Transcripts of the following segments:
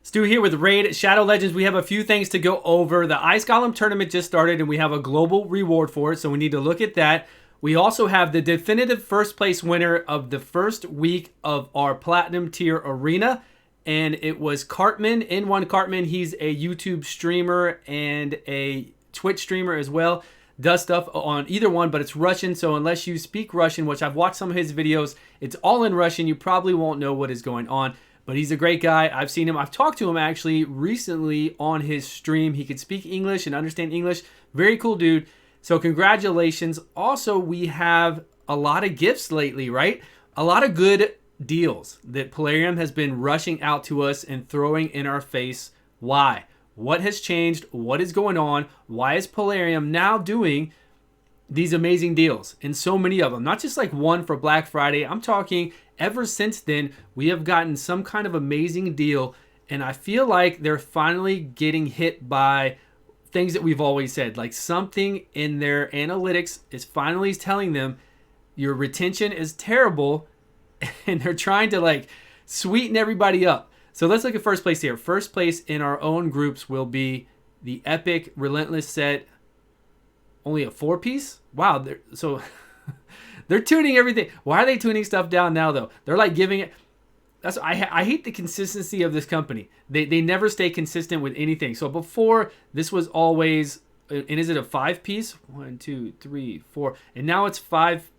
Stu here with Raid Shadow Legends. We have a few things to go over. The Ice Golem tournament just started and we have a global reward for it, so we need to look at that. We also have the definitive first place winner of the first week of our Platinum tier arena, and it was Cartman, N1 Cartman. He's a YouTube streamer and a Twitch streamer as well. Does stuff on either one, but it's Russian, so unless you speak Russian, which I've watched some of his videos, it's all in Russian. You probably won't know what is going on. But he's a great guy. I've seen him. I've talked to him actually recently on his stream. He could speak English and understand English. Very cool dude. So congratulations. Also, we have a lot of gifts lately, right? A lot of good deals that Polarium has been rushing out to us and throwing in our face. Why? What has changed? What is going on? Why is Polarium now doing these amazing deals? And so many of them. Not just like one for Black Friday. I'm talking ever since then, we have gotten some kind of amazing deal, and I feel like they're finally getting hit by things that we've always said. Like something in their analytics is finally telling them your retention is terrible, and they're trying to like sweeten everybody up. So let's look at first place here. First place in our own groups will be the Epic Relentless set. Only a 4-piece? Wow, so... They're tuning everything. Why are they tuning stuff down now, though? They're like giving it... I hate the consistency of this company. They never stay consistent with anything. So before, this was always... And is it a 5-piece? 1, 2, 3, 4. And now it's 5...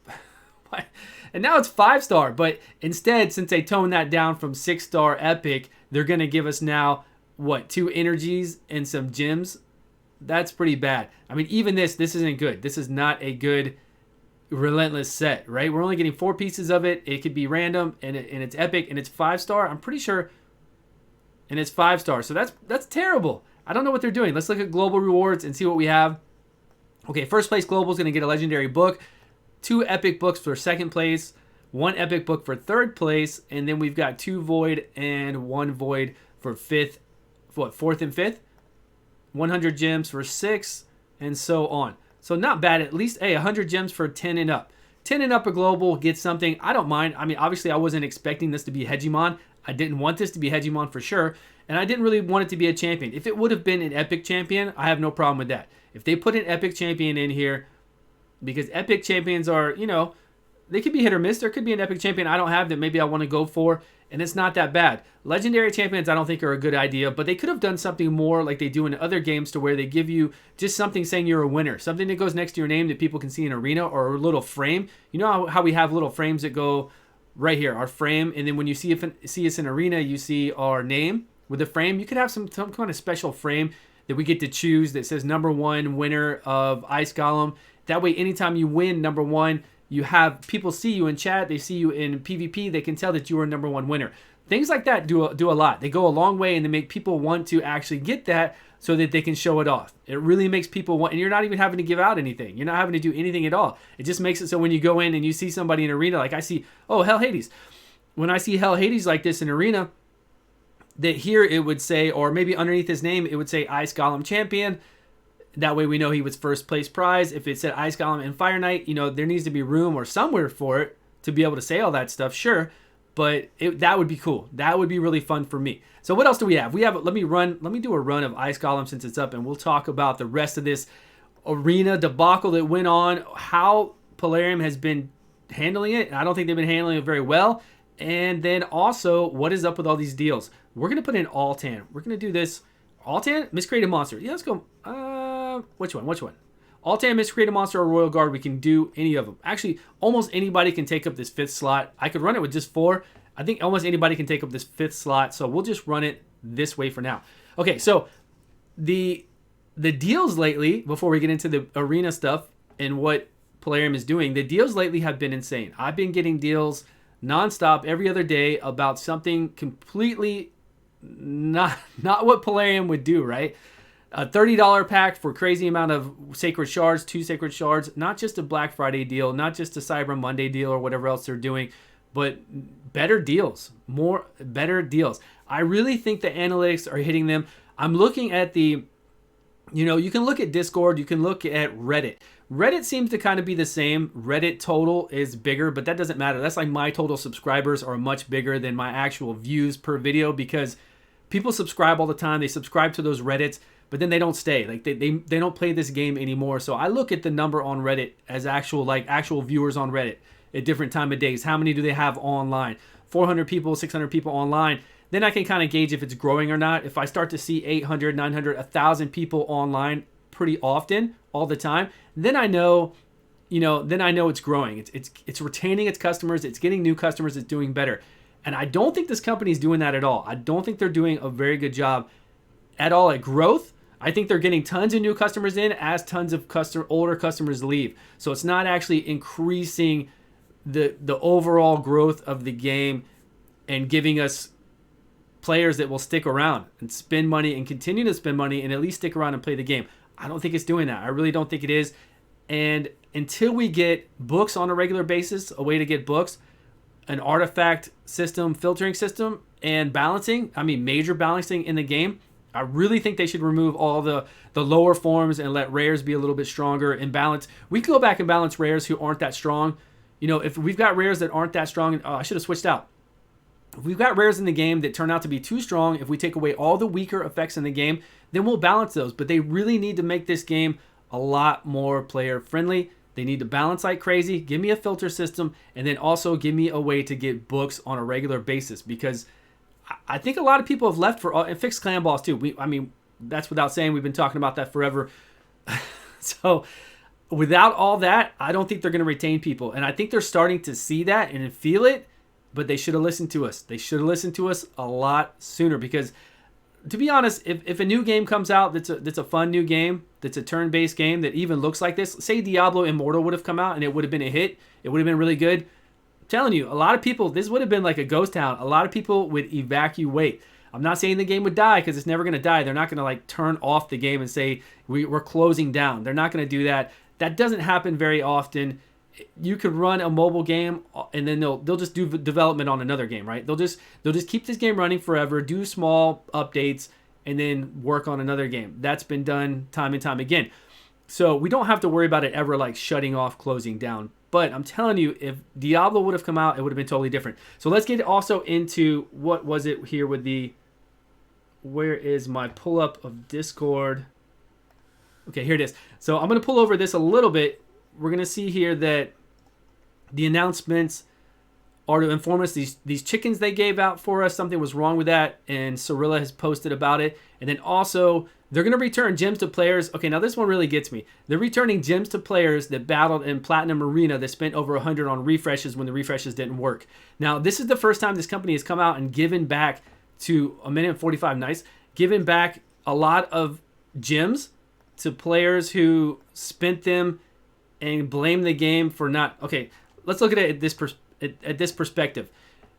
And now it's 5-star. But instead, since they toned that down from 6-star Epic, they're going to give us now, what, 2 energies and some gems? That's pretty bad. I mean, even this isn't good. This is not a good... Relentless set, right? We're only getting 4 pieces of it. It could be random, and it's Epic, and it's 5-star. I'm pretty sure, and it's 5-star. So that's terrible. I don't know what they're doing. Let's look at global rewards and see what we have. Okay, first place global is going to get a legendary book, 2 epic books for second place, 1 epic book for third place, and then we've got 2 void and 1 void for fourth and fifth, 100 gems for 6, and so on. So not bad. At least, 100 gems for 10 and up. 10 and up a global gets something. I don't mind. I mean, obviously, I wasn't expecting this to be Hegemon. I didn't want this to be Hegemon for sure. And I didn't really want it to be a champion. If it would have been an epic champion, I have no problem with that. If they put an epic champion in here, because epic champions are, they could be hit or miss. There could be an epic champion I don't have that maybe I want to go for, and it's not that bad. Legendary champions I don't think are a good idea, but they could have done something more like they do in other games to where they give you just something saying you're a winner. Something that goes next to your name that people can see in arena, or a little frame. You know how we have little frames that go right here, our frame, and then when you see us in arena, you see our name with the frame. You could have some kind of special frame that we get to choose that says #1 winner of Ice Golem. That way, anytime you win #1, you have people see you in chat, they see you in PvP, they can tell that you are #1 winner. Things like that do a lot. They go a long way, and they make people want to actually get that so that they can show it off. It really makes people want, and you're not even having to give out anything. You're not having to do anything at all. It just makes it so when you go in and you see somebody in arena, like I see, oh, Hell Hades. When I see Hell Hades like this in arena, that here it would say, or maybe underneath his name, it would say Ice Golem Champion. That way we know he was first place prize. If it said Ice Golem and Fire Knight, there needs to be room or somewhere for it to be able to say all that stuff, sure. But that would be cool. That would be really fun for me. So what else do we have? Let me do a run of Ice Golem since it's up, and we'll talk about the rest of this arena debacle that went on, how Polarium has been handling it. I don't think they've been handling it very well. And then also, what is up with all these deals? We're going to put in Altan. We're going to do this. Altan? Miscreated Monster. Yeah, let's go. Which one? Altan, Miscreated Monster, or Royal Guard. We can do any of them. Actually, almost anybody can take up this 5th slot. I could run it with just 4. I think almost anybody can take up this 5th slot. So we'll just run it this way for now. Okay, so the deals lately, before we get into the arena stuff and what Polarium is doing, the deals lately have been insane. I've been getting deals nonstop every other day about something completely not what Polarium would do, right? A $30 pack for crazy amount of sacred shards, 2 sacred shards, not just a Black Friday deal, not just a Cyber Monday deal or whatever else they're doing, but better deals, better deals. I really think the analytics are hitting them. I'm looking at you can look at Discord, you can look at Reddit. Reddit seems to kind of be the same. Reddit total is bigger, but that doesn't matter. That's like my total subscribers are much bigger than my actual views per video, because people subscribe all the time. They subscribe to those Reddits, but then they don't stay. Like they don't play this game anymore. So I look at the number on Reddit as actual viewers on Reddit at different time of days. How many do they have online? 400 people, 600 people online. Then I can kind of gauge if it's growing or not. If I start to see 800, 900, 1,000 people online pretty often, all the time, then I know, then I know it's growing. It's retaining its customers. It's getting new customers. It's doing better. And I don't think this company is doing that at all. I don't think they're doing a very good job at all at growth. I think they're getting tons of new customers in as tons of older customers leave. So it's not actually increasing the overall growth of the game and giving us players that will stick around and spend money and continue to spend money and at least stick around and play the game. I don't think it's doing that. I really don't think it is. And until we get books on a regular basis, a way to get books, an artifact system, filtering system, and balancing, major balancing in the game, I really think they should remove all the lower forms and let rares be a little bit stronger and balance. We can go back and balance rares who aren't that strong. If we've got rares that aren't that strong, I should have switched out. If we've got rares in the game that turn out to be too strong, if we take away all the weaker effects in the game, then we'll balance those. But they really need to make this game a lot more player friendly. They need to balance like crazy. Give me a filter system, and then also give me a way to get books on a regular basis, because I think a lot of people have left and fixed clan boss too. That's without saying. We've been talking about that forever. So without all that, I don't think they're going to retain people. And I think they're starting to see that and feel it, but they should have listened to us. They should have listened to us a lot sooner, because to be honest, if a new game comes out that's a fun new game, that's a turn-based game that even looks like this, say Diablo Immortal would have come out and it would have been a hit, it would have been really good. I'm telling you, a lot of people, this would have been like a ghost town. A lot of people would evacuate. I'm not saying the game would die, because it's never going to die. They're not going to turn off the game and say we're closing down. They're not going to do that. That doesn't happen very often. You could run a mobile game and then they'll just do development on another game, right? They'll just keep this game running forever, do small updates, and then work on another game. That's been done time and time again. So we don't have to worry about it ever shutting off, closing down. But I'm telling you, if Diablo would have come out, it would have been totally different. So let's get also into what was it here with where is my pull up of Discord? Okay, here it is. So I'm going to pull over this a little bit. We're going to see here that the announcements are to inform us these chickens they gave out for us, something was wrong with that, and Cirilla has posted about it. And then also, they're going to return gems to players. Okay, now this one really gets me. They're returning gems to players that battled in Platinum Arena that spent over 100 on refreshes when the refreshes didn't work. Now, this is the first time this company has come out and given back to a minute and 45 nights, given back a lot of gems to players who spent them and blame the game for not. Okay, let's look at it at this perspective.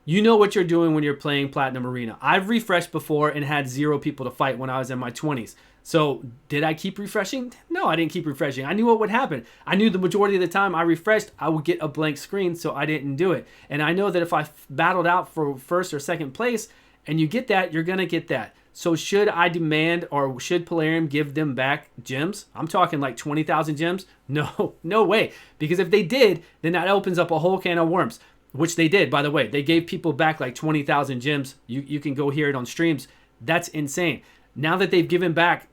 You know what you're doing when you're playing Platinum Arena. I've refreshed before and had 0 people to fight when I was in my 20s. So did I keep refreshing? No, I didn't keep refreshing. I knew what would happen. I knew the majority of the time I refreshed, I would get a blank screen, so I didn't do it. And I know that if I battled out for first or second place and you get that, you're going to get that. So should I demand, or should Plarium give them back gems? I'm talking 20,000 gems? No, no way. Because if they did, then that opens up a whole can of worms, which they did, by the way. They gave people back 20,000 gems. You can go hear it on streams. That's insane. Now that they've given back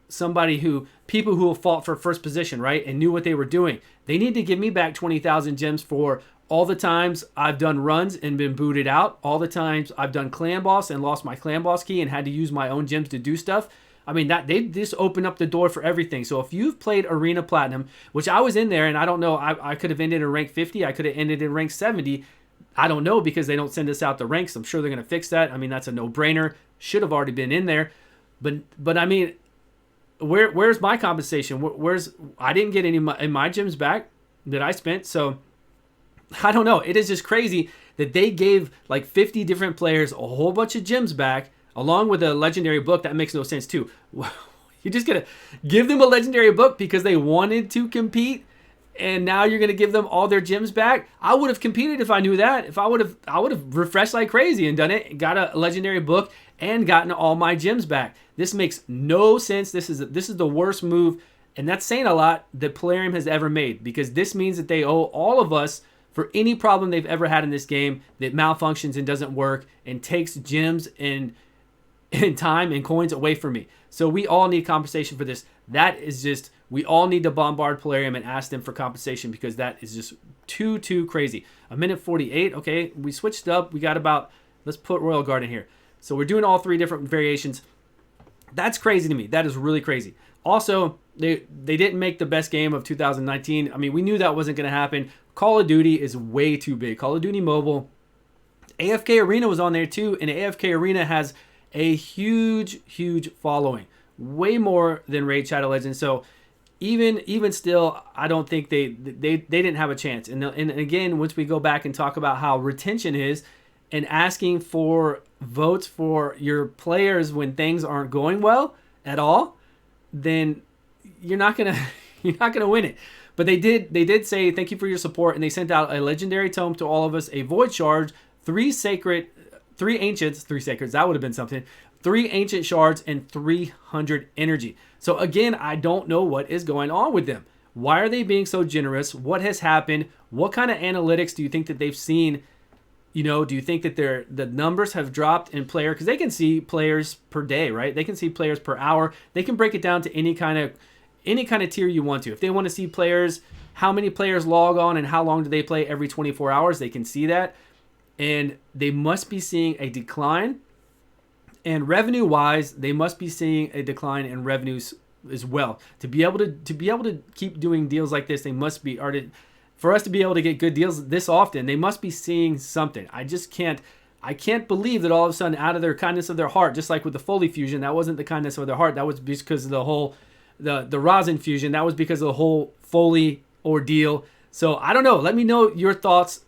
people who have fought for first position, right, and knew what they were doing, they need to give me back 20,000 gems for all the times I've done runs and been booted out, all the times I've done clan boss and lost my clan boss key and had to use my own gems to do stuff. That they just open up the door for everything. So if you've played Arena Platinum, which I was in there, and I don't know, I could have ended in rank 50, I could have ended in rank 70. I don't know, because they don't send us out the ranks. I'm sure they're going to fix that. That's a no-brainer. Should have already been in there. But where's my compensation? I didn't get any of my gems back that I spent. So I don't know. It is just crazy that they gave 50 different players a whole bunch of gems back, along with a legendary book. That makes no sense too. You're just going to give them a legendary book because they wanted to compete, and now you're going to give them all their gems back? I would have competed if I knew that. If I would have refreshed like crazy and done it, got a legendary book, and gotten all my gems back. This makes no sense. This is the worst move, and that's saying a lot, that Plarium has ever made, because this means that they owe all of us for any problem they've ever had in this game that malfunctions and doesn't work and takes gems and and time and coins away from me. So we all need compensation for this. That is just, we all need to bombard Polarium and ask them for compensation because that is just too crazy. A minute 48. Okay, we switched up. We got about, let's put Royal Guard in here. So we're doing all three different variations. That's crazy to me. That is really crazy. Also, they didn't make the best game of 2019. I mean, we knew that wasn't going to happen. Call of Duty is way too big. Call of Duty Mobile. AFK Arena was on there too, and AFK Arena has a huge following. Way more than Raid Shadow Legends. So even still, I don't think they didn't have a chance. And again, once we go back and talk about how retention is and asking for votes for your players when things aren't going well at all, then you're not gonna win it. But they did say thank you for your support, and they sent out a legendary tome to all of us, a void shard, three sacreds, that would have been something, 3 ancient shards, and 300 energy. So again, I don't know what is going on with them. Why are they being so generous? What has happened? What kind of analytics do you think that they've seen? You know, do you think that the numbers have dropped in player? Because they can see players per day, right? They can see players per hour. They can break it down to any kind of tier you want to. If they want to see players, how many players log on and how long do they play every 24 hours, they can see that. And they must be seeing a decline. And revenue-wise, they must be seeing a decline in revenues as well. To be able to keep doing deals like this, they must be, for us to be able to get good deals this often, they must be seeing something. I can't believe that all of a sudden, out of their kindness of their heart, just like with the Foley fusion, that wasn't the kindness of their heart. That was because of the whole the rosin fusion. That was because of the whole Foley ordeal. So I don't know. Let me know your thoughts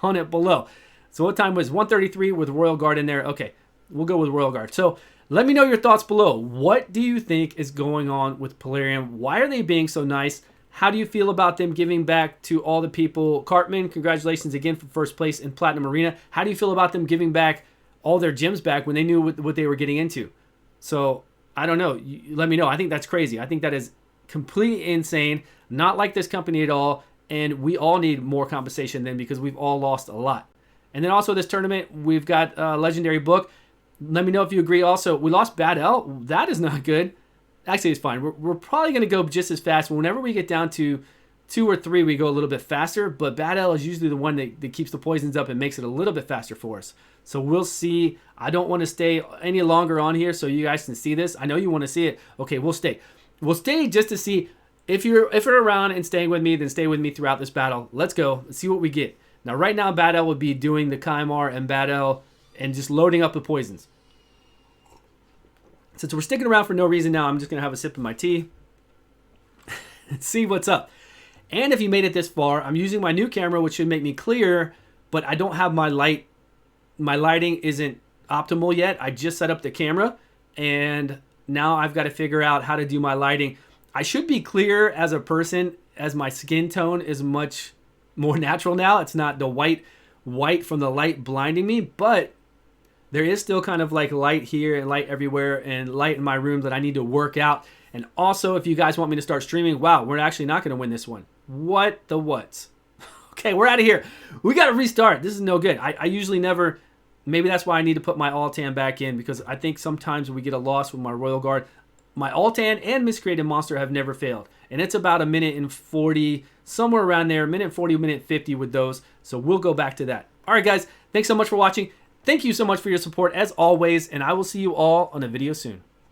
on it below. So what time was 1:33 with Royal Guard in there? Okay. We'll go with Royal Guard. So let me know your thoughts below. What do you think is going on with Polarium? Why are they being so nice? How do you feel about them giving back to all the people? Cartman, congratulations again for first place in Platinum Arena. How do you feel about them giving back all their gems back when they knew what they were getting into? So I don't know. Let me know. I think that's crazy. I think that is completely insane. Not like this company at all. And we all need more compensation then because we've all lost a lot. And then also this tournament, we've got a legendary book. Let me know if you agree. Also, we lost Bad L. That is not good. Actually, it's fine. We're probably going to go just as fast. Whenever we get down to 2 or 3, we go a little bit faster. But Bad L is usually the one that keeps the poisons up and makes it a little bit faster for us. So we'll see. I don't want to stay any longer on here so you guys can see this. I know you want to see it. Okay, we'll stay. We'll stay just to see. If you're around and staying with me, then stay with me throughout this battle. Let's go. Let's see what we get. Now, right now, Bad L would be doing the Kymar and Bad L and just loading up the poisons. Since we're sticking around for no reason now, I'm just going to have a sip of my tea and see what's up. And if you made it this far, I'm using my new camera, which should make me clear, but I don't have my light. My lighting isn't optimal yet. I just set up the camera, and now I've got to figure out how to do my lighting. I should be clear as a person, as my skin tone is much more natural now. It's not the white from the light blinding me, but there is still kind of like light here and light everywhere and light in my room that I need to work out. And also, if you guys want me to start streaming, wow, we're actually not going to win this one. What the whats? Okay, we're out of here. We got to restart. This is no good. I usually never, maybe that's why I need to put my Altan back in, because I think sometimes we get a loss with my Royal Guard. My Altan and Miscreated Monster have never failed. And it's about a minute and 40, somewhere around there, minute 40, minute 50 with those. So we'll go back to that. All right, guys, thanks so much for watching. Thank you so much for your support as always, and I will see you all on a video soon.